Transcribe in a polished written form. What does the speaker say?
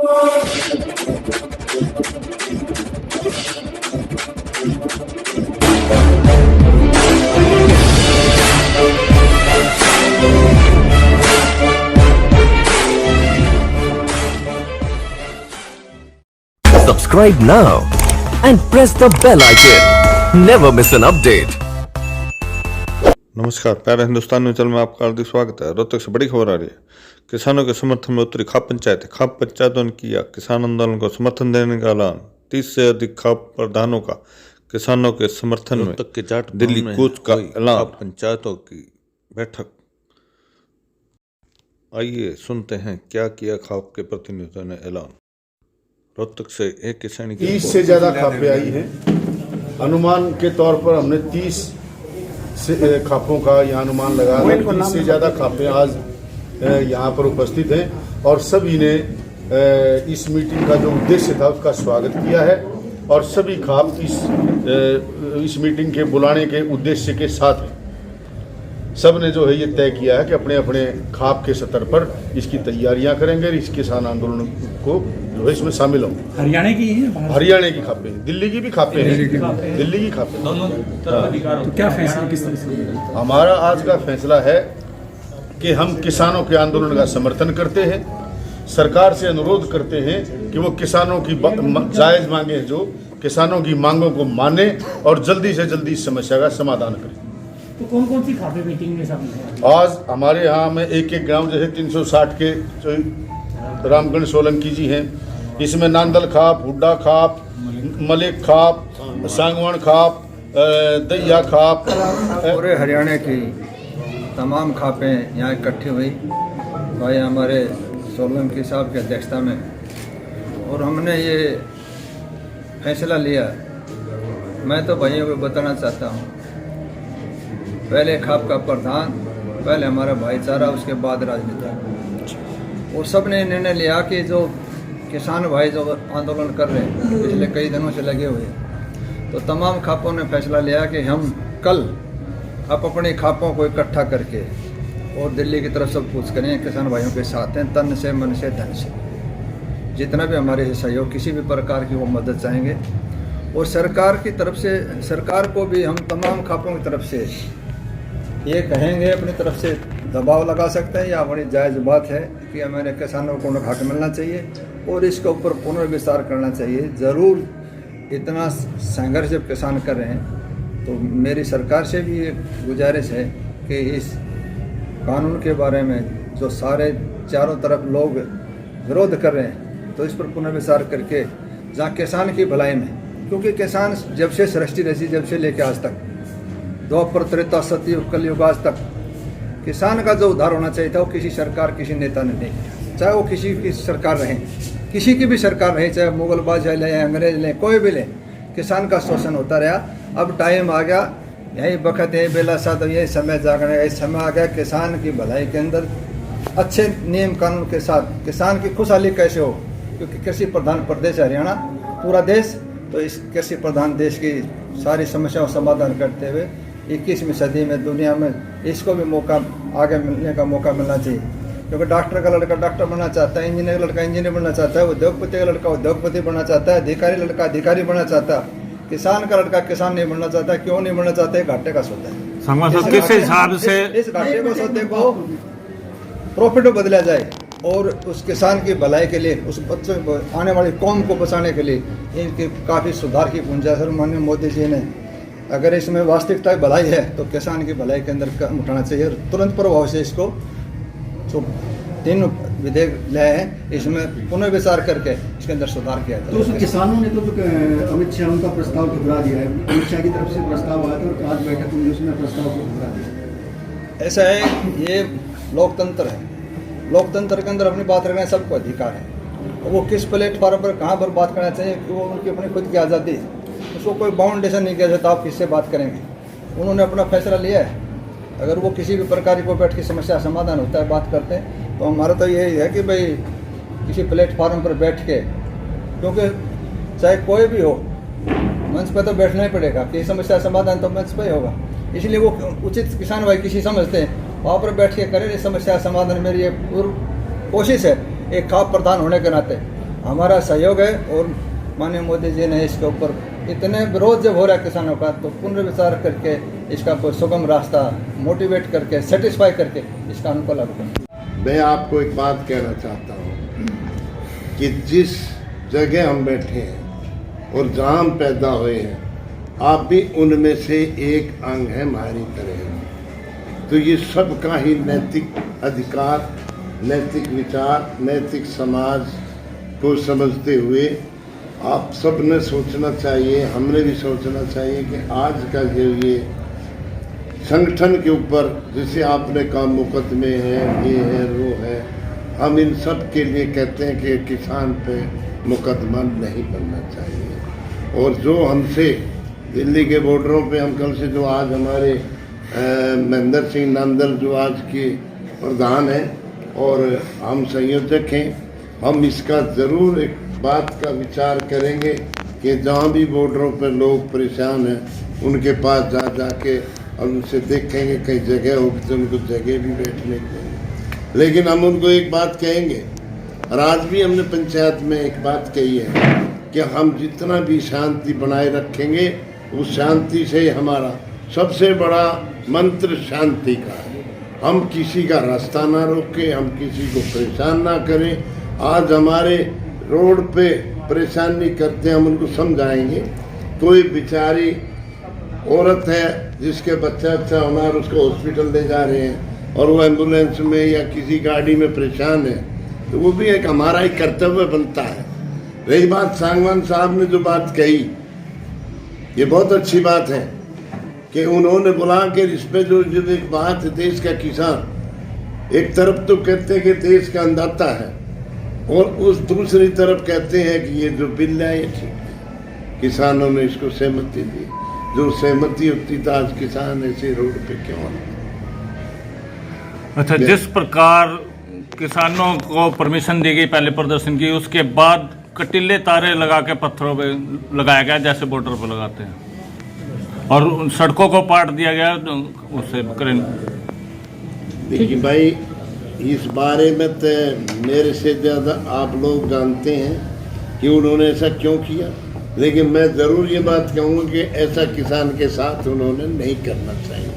Subscribe now and press the bell icon. Never miss an update. नमस्कार, प्यारे Hindustan news channel में आपका हार्दिक स्वागत है। रोहतक से बड़ी खबर आ रही है। किसानों के समर्थन में उतरी खाप पंचायत। खाप पंचायतों ने किया किसान आंदोलन को समर्थन देने का ऐलान। 30 से अधिक खाप प्रधानों का किसानों के समर्थन में रोहतक के जाट दिल्ली कूच का ऐलान। खाप पंचायतों की बैठक। आइए सुनते हैं क्या किया खाप के प्रतिनिधियों ने ऐलान। रोहतक से एक किसान की 30 से ज़्यादा खापें आई हैं। अनुमान के तौर पर हमने 30 से खापों का यह अनुमान लगा है। 30 से ज़्यादा खापें आज यहाँ पर उपस्थित हैं और सभी ने इस मीटिंग का जो उद्देश्य था उसका स्वागत किया है और सभी खाप इस मीटिंग के बुलाने के उद्देश्य के साथ हैं। सब ने जो है ये तय किया है कि अपने अपने खाप के स्तर पर इसकी तैयारियां करेंगे, इस किसान आंदोलन को जो है इसमें शामिल होंगे। हरियाणा की है, हरियाणा की खापें, दिल्ली की भी खापें हैं, दिल्ली की खापें। तो क्या फैसला किस तरह से? हमारा आज का फैसला है कि हम किसानों के आंदोलन का समर्थन करते हैं, सरकार से अनुरोध करते हैं कि वो किसानों की जायज़ मांगे जो किसानों की मांगों को माने और जल्दी से जल्दी इस समस्या का समाधान करें। तो कौन कौन सी खापे मीटिंग में शामिल है? आज हमारे यहाँ में एक एक गांव जैसे 360 के जो रामगढ़ सोलंकी जी हैं, इसमें नांदल खाप, हुड्डा खाप, मलिक खाप, सांगवान खाप, दैया खाप, पूरे हरियाणा की तमाम खापें यहाँ इकट्ठी हुई भाई हमारे सोलंकी साहब की अध्यक्षता में, और हमने ये फैसला लिया। मैं तो भाइयों को बताना चाहता हूँ, पहले खाप का प्रधान, पहले हमारा भाईचारा, उसके बाद राजनीति। और सब ने निर्णय लिया कि जो किसान भाई जो आंदोलन कर रहे हैं पिछले कई दिनों से लगे हुए, तो तमाम खापों ने फैसला लिया कि हम कल अपने खापों को इकट्ठा करके और दिल्ली की तरफ सब कुछ करें, किसान भाइयों के साथ हैं, तन से, मन से, धन से, जितना भी हमारे सहयोग, किसी भी प्रकार की वो मदद चाहेंगे। और सरकार की तरफ से, सरकार को भी हम तमाम खापों की तरफ से ये कहेंगे, अपनी तरफ से दबाव लगा सकते हैं, या बड़ी जायज़ बात है कि हमारे किसानों को हक मिलना चाहिए और इसके ऊपर पुनर्विचार करना चाहिए। ज़रूर इतना संघर्ष जब किसान कर रहे हैं तो मेरी सरकार से भी ये गुजारिश है कि इस कानून के बारे में जो सारे चारों तरफ लोग विरोध कर रहे हैं तो इस पर पुनर्विचार करके जहाँ किसान की भलाई में, क्योंकि किसान जब से सृष्टि रची, जब से लेकर आज तक, द्वापर, त्रेता, सतयुग, कलयुग, आज तक किसान का जो उद्धार होना चाहिए था वो किसी सरकार, किसी नेता ने नहीं किया। चाहे वो किसी की सरकार रहे, किसी की भी सरकार रहे, चाहे मुगल बादशाह लें, अंग्रेज लें, कोई भी लें, किसान का शोषण होता रहा। अब टाइम आ गया, यही वक्त, यही बेला सा, तो यही समय जागने, यही समय आ गया किसान की भलाई के अंदर अच्छे नियम कानून के साथ किसान की खुशहाली कैसे हो, क्योंकि कृषि प्रधान प्रदेश हरियाणा, पूरा देश, तो इस कृषि प्रधान देश की सारी समस्याओं का समाधान करते हुए 21वीं सदी में दुनिया में इसको भी मौका, आगे मिलने का मौका मिलना चाहिए। क्योंकि डॉक्टर का लड़का डॉक्टर बनना चाहता है, इंजीनियर का लड़का इंजीनियर बनना चाहता है, उद्योगपति का लड़का उद्योगपति बनना चाहता है, अधिकारी लड़का अधिकारी बनना चाहता है, किसान का लड़का किसान नहीं बनना चाहता। क्यों नहीं बनना चाहता है? घाटे का सौदा है। किस हिसाब से इस घाटे को सौदे को प्रॉफिट में बदला जाए और उस किसान की भलाई के लिए, उस बच्चों आने वाली कौम को बचाने के लिए इनकी काफ़ी सुधार की गुंजाइश है। माननीय मोदी जी ने अगर इसमें वास्तविकता भलाई है तो किसान की भलाई के अंदर कदम उठाना चाहिए और तुरंत प्रभाव से इसको जो 3 विधेयक लाए हैं इसमें पुनर्विचार करके इसके अंदर सुधार किया जाए। तो किसानों ने तो अमित शाह उनका प्रस्ताव ठुकरा दिया है। अमित शाह की तरफ से प्रस्ताव आया था और आज बैठक में उसने प्रस्ताव को ठुकरा दिया। ऐसा है, ये लोकतंत्र है, लोकतंत्र के अंदर अपनी बात रखना सबको अधिकार है। वो किस प्लेटफॉर्म पर कहाँ पर बात करना चाहिए, वो उनकी अपनी खुद की आज़ादी है, उसको कोई बाउंडेशन नहीं किया जाता। आप किससे बात करेंगे, उन्होंने अपना फैसला लिया है। अगर वो किसी भी प्रकार की बैठ की समस्या समाधान होता है, बात करते हैं, तो हमारा तो यही है कि भाई किसी प्लेटफॉर्म पर बैठ के, क्योंकि चाहे कोई भी हो मंच पर तो बैठना ही पड़ेगा, कि समस्या समाधान तो मंच पर ही होगा। इसलिए वो उचित किसान भाई किसी समझते हैं वहाँ पर बैठ के करें समस्या समाधान। मेरी ये पूरी कोशिश है एक खाप प्रधान होने के नाते। हमारा सहयोग है। और माननीय मोदी जी ने इसके ऊपर इतने विरोध जब हो रहा है किसानों का, तो पुनर्विचार करके इसका कोई सुगम रास्ता मोटिवेट करके सेटिस्फाई करके इसका उनको लागू करें। मैं आपको एक बात कहना चाहता हूँ कि जिस जगह हम बैठे हैं और जहाँ हम पैदा हुए हैं, आप भी उनमें से एक अंग है हमारी तरह। तो ये सबका ही नैतिक अधिकार, नैतिक विचार, नैतिक समाज को समझते हुए आप सब ने सोचना चाहिए, हमने भी सोचना चाहिए कि आज का जो ये संगठन के ऊपर जैसे आपने कहा मुकदमे हैं, ये है, वो है, हम इन सब के लिए कहते हैं कि किसान पे मुकदमा नहीं बनना चाहिए। और जो हमसे दिल्ली के बॉर्डरों पे हम कल से जो आज हमारे महेंद्र सिंह नांदल जो आज के प्रधान हैं और हम संयोजक हैं, हम इसका ज़रूर एक बात का विचार करेंगे कि जहाँ भी बॉर्डरों पर लोग परेशान हैं उनके पास जा जाके और उनसे देखेंगे कई जगह होगी तो उनको जगह भी बैठने देंगे। लेकिन हम उनको एक बात कहेंगे, और आज भी हमने पंचायत में एक बात कही है कि हम जितना भी शांति बनाए रखेंगे उस शांति से हमारा सबसे बड़ा मंत्र शांति का है। हम किसी का रास्ता ना रोकें, हम किसी को परेशान ना करें। आज हमारे रोड पे परेशानी करते हैं, हम उनको समझाएंगे। कोई बेचारी औरत है जिसके बच्चा अच्छा होना और उसको हॉस्पिटल ले जा रहे हैं और वो एम्बुलेंस में या किसी गाड़ी में परेशान है, तो वो भी एक हमारा ही कर्तव्य बनता है। रही बात सांगवान साहब ने जो बात कही, ये बहुत अच्छी बात है कि उन्होंने बुला के इस पे जो एक बात है, देश का किसान एक तरफ तो कहते हैं कि देश का अन्नदाता है और उस दूसरी तरफ कहते हैं कि ये जो बिल है ये ठीक है। किसानों ने इसको सहमति दी, जो सहमति होती तो आज किसान ऐसे रोड पे क्यों आते। अच्छा, जिस प्रकार किसानों को परमिशन दी गई पहले प्रदर्शन की, उसके बाद कटीले तारे लगा के पत्थरों पे लगाया गया जैसे बॉर्डर पर लगाते हैं, और उन सड़कों को पाट दिया गया उससे करें। देखिए भाई, इस बारे में तो मेरे से ज़्यादा आप लोग जानते हैं कि उन्होंने ऐसा क्यों किया, लेकिन मैं ज़रूर ये बात कहूँगा कि ऐसा किसान के साथ उन्होंने नहीं करना चाहिए।